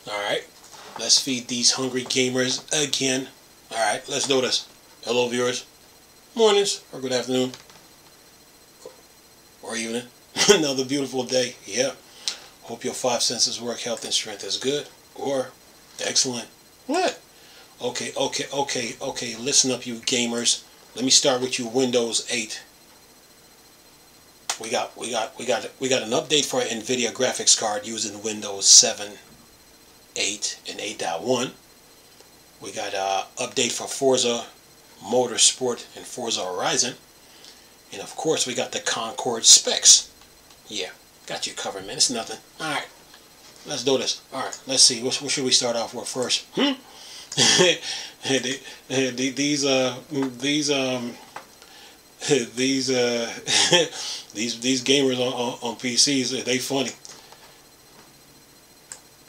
Alright, let's feed these hungry gamers again. Alright, let's do this. Hello viewers, mornings, or good afternoon, or evening. Another beautiful day, yeah. Hope your five senses work, health and strength is good, or excellent. What? Okay, listen up you gamers. Let me start with you Windows 8. We got an update for an Nvidia graphics card using Windows 7, 8, and 8.1. We got an update for Forza Motorsport and Forza Horizon. And of course we got the Condord specs. Yeah, got you covered, man. It's nothing. Alright, let's do this. Alright, let's see. What should we start off with first? These gamers on PCs, they funny.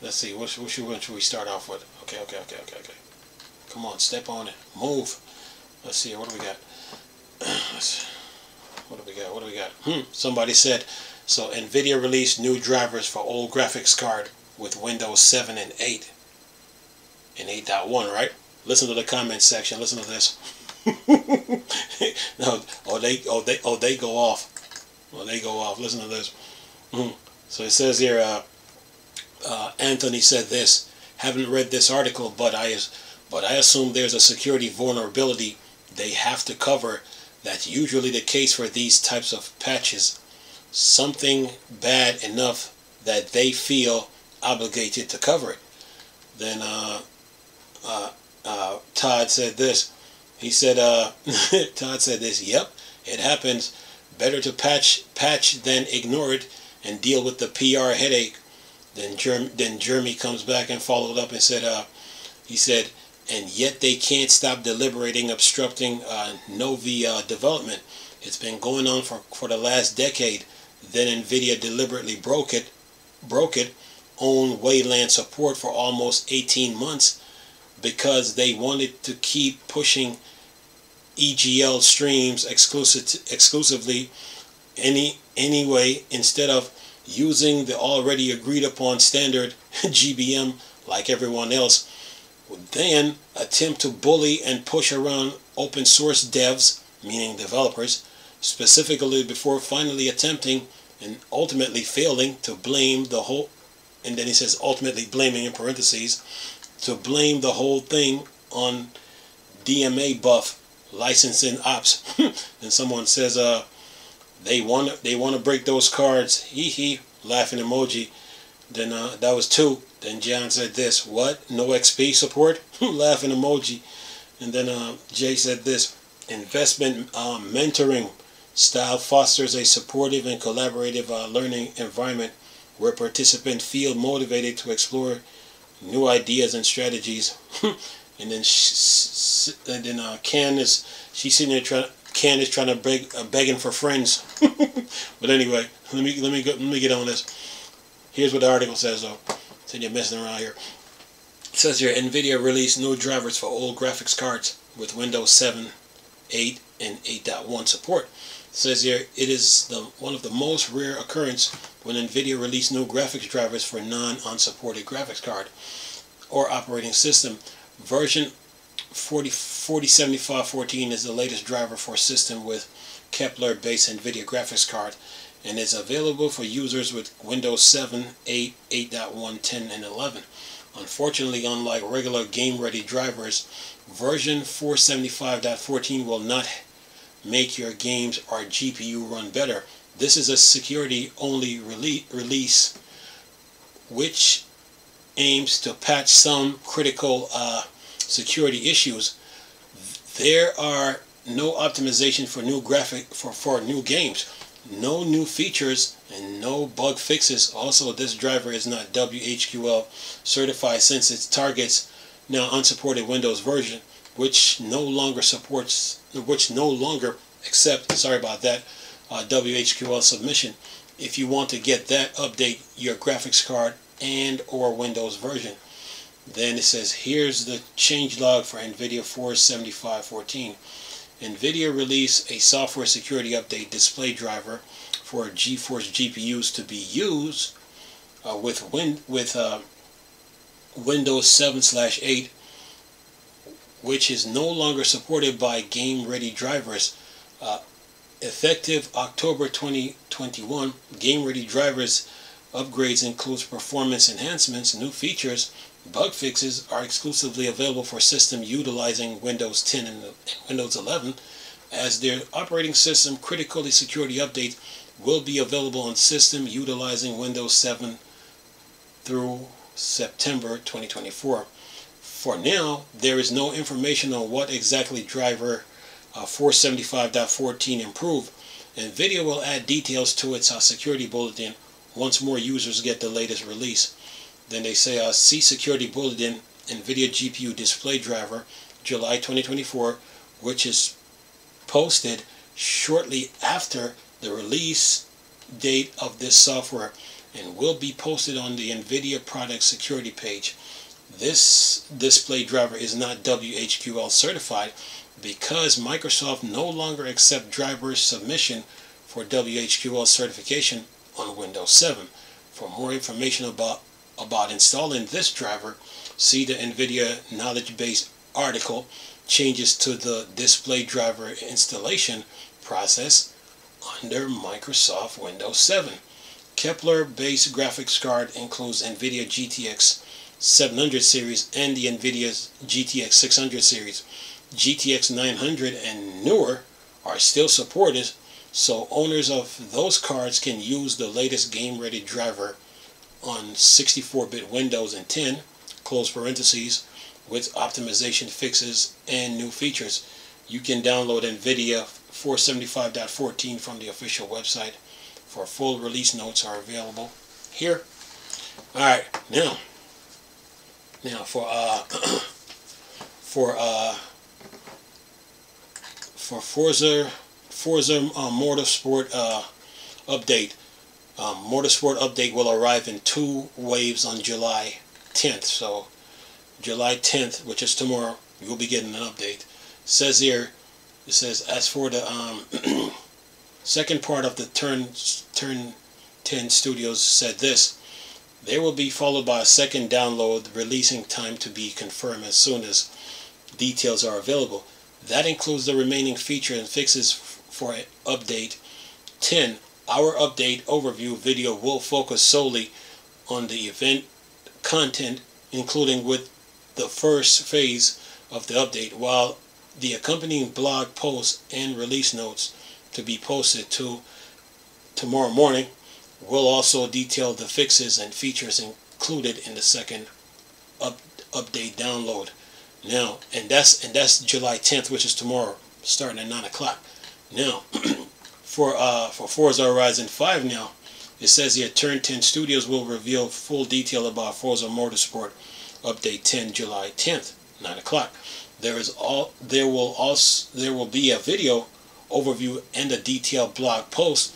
Let's see, what should we start off with? Okay. Come on, step on it. Move. Let's see, what do we got? What do we got? Somebody said, so Nvidia released new drivers for old graphics card with Windows 7 and 8 and 8.1, right? Listen to the comment section. Listen to this. No, they go off. They go off. Listen to this. So it says here, Anthony said this. Haven't read this article, but I assume there's a security vulnerability they have to cover. That's usually the case for these types of patches. Something bad enough that they feel obligated to cover it. Then Todd said this. He said, Todd said this. Yep, it happens. Better to patch than ignore it and deal with the PR headache. Then Jeremy comes back and followed up and said, he said, and yet they can't stop deliberating, obstructing Novi development. It's been going on for the last decade. Then Nvidia deliberately broke it, owned Wayland support for almost 18 months because they wanted to keep pushing EGL streams exclusively anyway, instead of using the already agreed upon standard GBM like everyone else. Would then attempt to bully and push around open source devs, meaning developers, specifically before finally attempting and ultimately failing to blame the whole, and then he says ultimately blaming in parentheses, to blame the whole thing on DMA buff licensing ops. And someone says they want to break those cards, hee laughing emoji. Then that was 2. Then John said this, what? No XP support? Laughing emoji. And then Jay said this, investment mentoring style fosters a supportive and collaborative learning environment where participants feel motivated to explore new ideas and strategies. And then Ken is, she's sitting there Ken is trying to begging for friends. But anyway, let me get on this. Here's what the article says though. So you're messing around here. It says here, Nvidia released new drivers for old graphics cards with Windows 7, 8, and 8.1 support. It says here, it is one of the most rare occurrence when Nvidia released new graphics drivers for non-unsupported graphics card or operating system. Version 4075.14 is the latest driver for a system with Kepler-based Nvidia graphics card, and is available for users with Windows 7, 8, 8.1, 10, and 11. Unfortunately, unlike regular game-ready drivers, version 475.14 will not make your games or GPU run better. This is a security-only release which aims to patch some critical security issues. There are no optimization for new for new games. No new features and no bug fixes. Also, this driver is not WHQL certified since it targets now unsupported Windows version, which no longer accept, sorry about that, WHQL submission. If you want to get that, update your graphics card and or Windows version. Then it says, here's the changelog for Nvidia 475.14. Nvidia released a software security update display driver for GeForce GPUs to be used with Windows 7/8, which is no longer supported by game-ready drivers. Effective October 2021, game-ready drivers upgrades includes performance enhancements, new features, bug fixes are exclusively available for systems utilizing Windows 10 and Windows 11, as their operating system critical security update will be available on system utilizing Windows 7 through September 2024. For now, there is no information on what exactly driver 475.14 improved. Nvidia will add details to its security bulletin once more users get the latest release. Then they say, see security bulletin, Nvidia GPU display driver, July 2024, which is posted shortly after the release date of this software and will be posted on the Nvidia product security page. This display driver is not WHQL certified because Microsoft no longer accepts driver submission for WHQL certification on Windows 7. For more information about installing this driver, see the Nvidia knowledge base article, Changes to the display driver installation process under Microsoft Windows 7. Kepler-based graphics card includes Nvidia GTX 700 series and the Nvidia GTX 600 series. GTX 900 and newer are still supported, so owners of those cards can use the latest game-ready driver on 64-bit Windows and 10, close parentheses, with optimization fixes and new features. You can download Nvidia 475.14 from the official website. For full release notes are available here. Alright, now for Forza Motorsport update. Motorsport update will arrive in 2 waves on July 10th. So July 10th, which is tomorrow, you will be getting an update. It says here, as for the second part of the Turn 10 Studios said this, they will be followed by a second download, releasing time to be confirmed as soon as details are available. That includes the remaining features and fixes for update 10. Our update overview video will focus solely on the event content, including with the first phase of the update, while the accompanying blog posts and release notes to be posted to tomorrow morning will also detail the fixes and features included in the second update download. Now, and that's July 10th, which is tomorrow, starting at 9 o'clock. Now, for Forza Horizon 5 now, it says here Turn 10 Studios will reveal full detail about Forza Motorsport Update 10 July 10th, 9 o'clock. There will be a video overview and a detailed blog post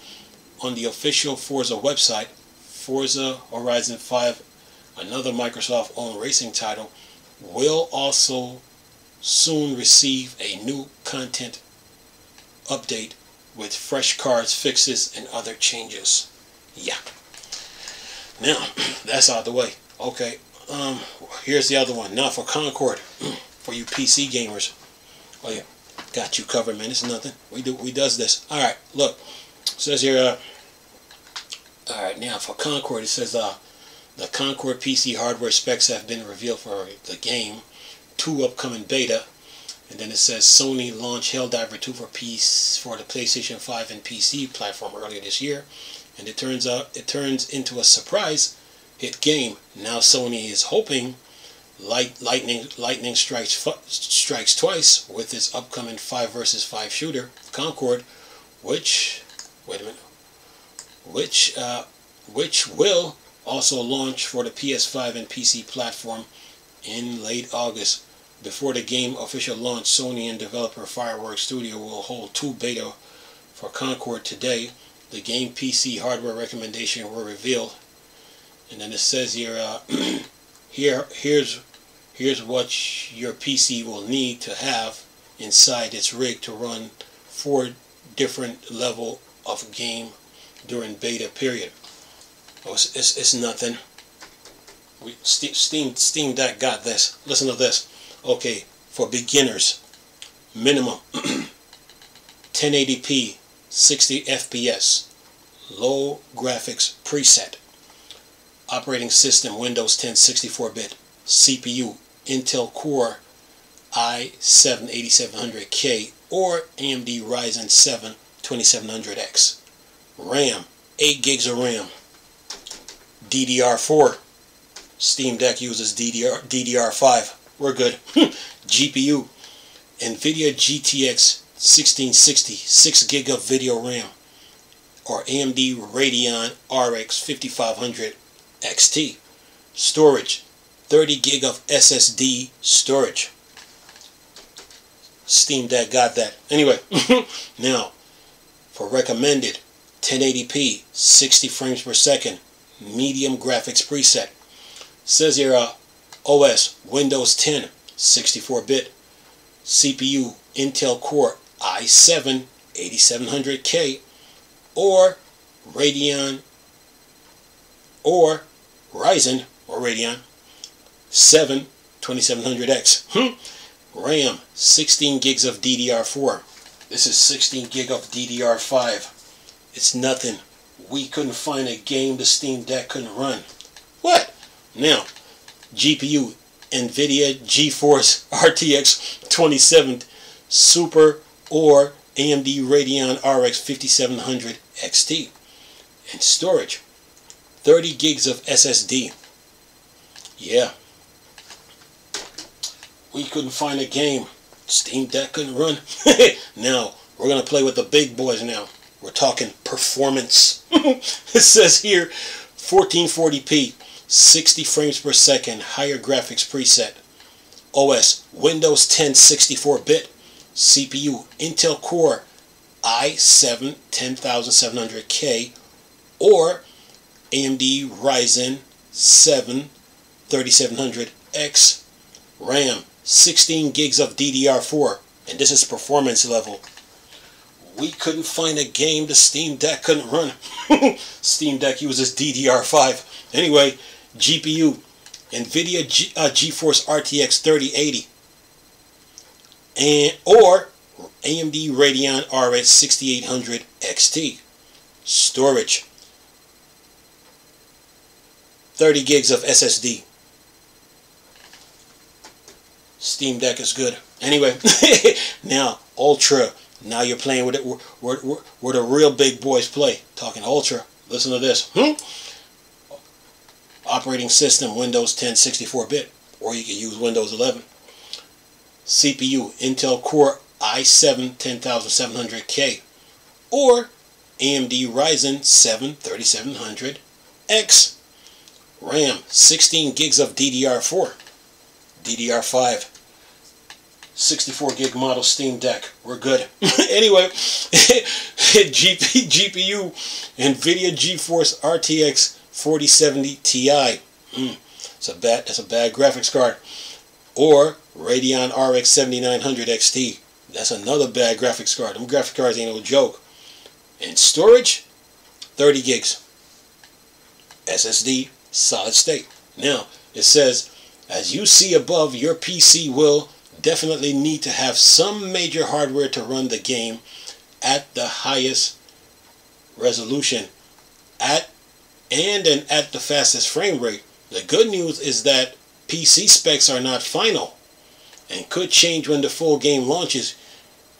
on the official Forza website. Forza Horizon 5, another Microsoft-owned racing title, will also soon receive a new content update with fresh cars, fixes, and other changes. Yeah. Now, that's out the way. Okay. Here's the other one. Now for Concord, for you PC gamers. Oh yeah, got you covered, man. It's nothing. We does this. All right. Look, it says here. All right. Now for Concord, it says the Concord PC hardware specs have been revealed for the game, 2 upcoming beta, and then it says Sony launched Helldiver 2 for the PlayStation 5 and PC platform earlier this year, and it turns into a surprise hit game. Now Sony is hoping lightning strikes twice with its upcoming 5 versus 5 shooter Concord, which will also launch for the PS5 and PC platform in late August. Before the game official launch, Sony and developer Fireworks Studio will hold 2 beta for Concord today. The game PC hardware recommendation were revealed, and then it says here, here's what your PC will need to have inside its rig to run 4 different level of game during beta period. Oh, it's nothing. Steam Deck got this. Listen to this. Okay, for beginners, minimum 1080p, 60 FPS, low graphics preset, operating system Windows 10 64-bit, CPU Intel Core i7-8700K or AMD Ryzen 7 2700X, RAM 8 gigs of RAM, DDR4. Steam Deck uses DDR5. We're good. GPU Nvidia GTX 1660 6 gig of video RAM or AMD Radeon RX 5500 XT. Storage 30 gig of SSD storage. Steam Deck got that. Anyway, now for recommended 1080p 60 frames per second medium graphics preset. Says here OS Windows 10 64-bit, CPU Intel Core i7 8700K or Radeon or Ryzen or Radeon 7 2700X. RAM 16 gigs of DDR4. This is 16 gig of DDR5. It's nothing. We couldn't find a game the Steam Deck couldn't run. What? Now, GPU Nvidia GeForce RTX 2070 Super or AMD Radeon RX 5700 XT. And storage 30 gigs of SSD. Yeah. We couldn't find a game Steam Deck couldn't run. Now, we're going to play with the big boys now. We're talking performance. It says here 1440p, 60 frames per second, higher graphics preset. OS Windows 10 64-bit, CPU Intel Core i7 10700K or AMD Ryzen 7 3700X. RAM 16 gigs of DDR4, and this is performance level. We couldn't find a game the Steam Deck couldn't run. Steam Deck uses DDR5. Anyway, GPU Nvidia GeForce RTX 3080 and or AMD Radeon RX 6800 XT. Storage 30 gigs of SSD. Steam Deck is good. Anyway, now Ultra. Now you're playing with it where the real big boys play. Talking Ultra. Listen to this. Operating system Windows 10 64-bit, or you can use Windows 11. CPU Intel Core i7 10700K or AMD Ryzen 7 3700X. RAM 16 gigs of DDR4. DDR5. 64 gig model Steam Deck. We're good. Anyway, GPU Nvidia GeForce RTX 4070 Ti. That's a bad graphics card. Or Radeon RX 7900 XT. That's another bad graphics card. Them graphics cards ain't no joke. And storage 30 gigs. SSD solid state. Now it says, as you see above, your PC will definitely need to have some major hardware to run the game at the highest resolution at the fastest frame rate. The good news is that PC specs are not final and could change when the full game launches.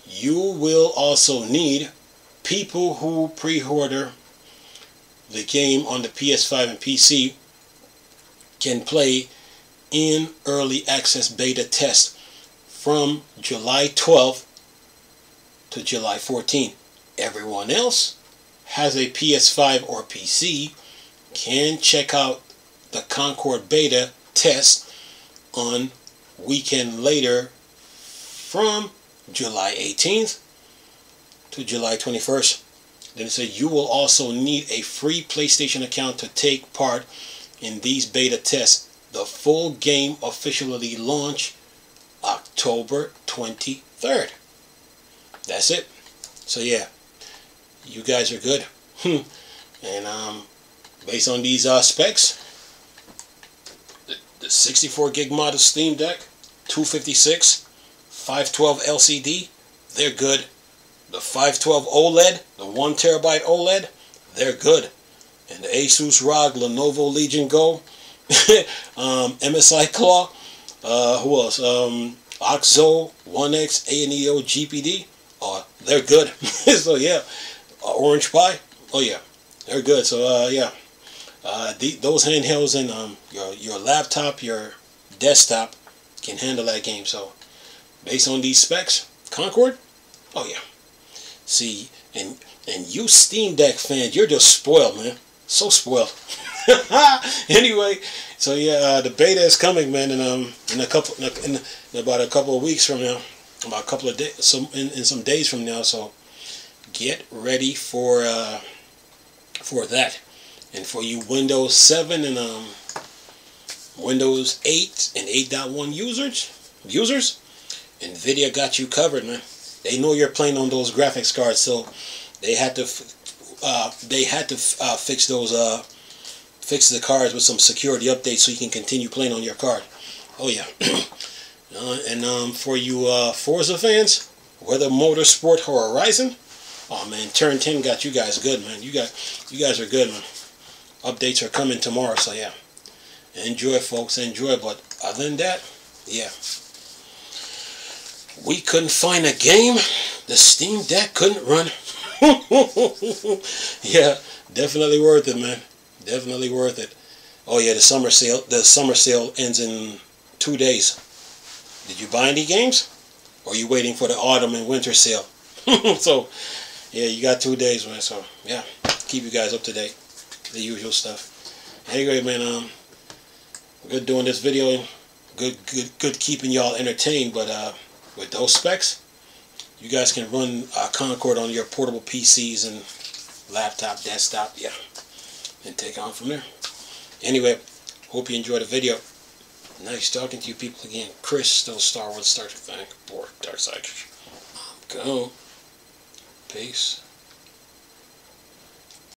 You will also need people who pre-order the game on the PS5 and PC can play in early access beta test from July 12th to July 14th. Everyone else has a PS5 or PC can check out the Condord beta test on weekend later from July 18th to July 21st. Then it said you will also need a free PlayStation account to take part in these beta tests. The full game officially launch October 23rd. That's it. So yeah, you guys are good. And based on these specs, The 64 gig mod of Steam Deck, 256, 512 LCD, they're good. The 512 OLED, the 1 terabyte OLED, they're good. And the Asus ROG Lenovo Legion Go, MSI Claw, who else? Oxo 1X ANEO GPD, oh, they're good. So yeah, Orange Pi, oh yeah, they're good. So yeah, those handhelds and your laptop, your desktop can handle that game. So based on these specs, Concord, oh yeah. See, and you Steam Deck fans, you're just spoiled, man. So spoiled. Anyway, so yeah, the beta is coming, man, and in about a couple of weeks from now, about a couple of days, in some days from now. So get ready for that. And for you Windows 7 and Windows 8 and 8.1 users, Nvidia got you covered, man. They know you're playing on those graphics cards, so they had to fix the cards with some security updates so you can continue playing on your card. Oh yeah. And for you Forza fans, whether Motorsport or Horizon, oh man, Turn 10 got you guys good, man. You guys are good, man. Updates are coming tomorrow, so yeah. Enjoy, folks, enjoy. But other than that, yeah. We couldn't find a game the Steam Deck couldn't run. Yeah, definitely worth it, man. Definitely worth it. Oh yeah, the summer sale ends in 2 days. Did you buy any games? Or are you waiting for the autumn and winter sale? So yeah, you got 2 days, man. So yeah, keep you guys up to date. The usual stuff. Anyway, man, good doing this video. Good keeping y'all entertained. But with those specs, you guys can run Concord on your portable PCs and laptop, desktop, yeah, and take on from there. Anyway, hope you enjoyed the video. Nice talking to you people again. Chris, still Star Wars, Star Trek fan, board, Dark Side. Go. Peace.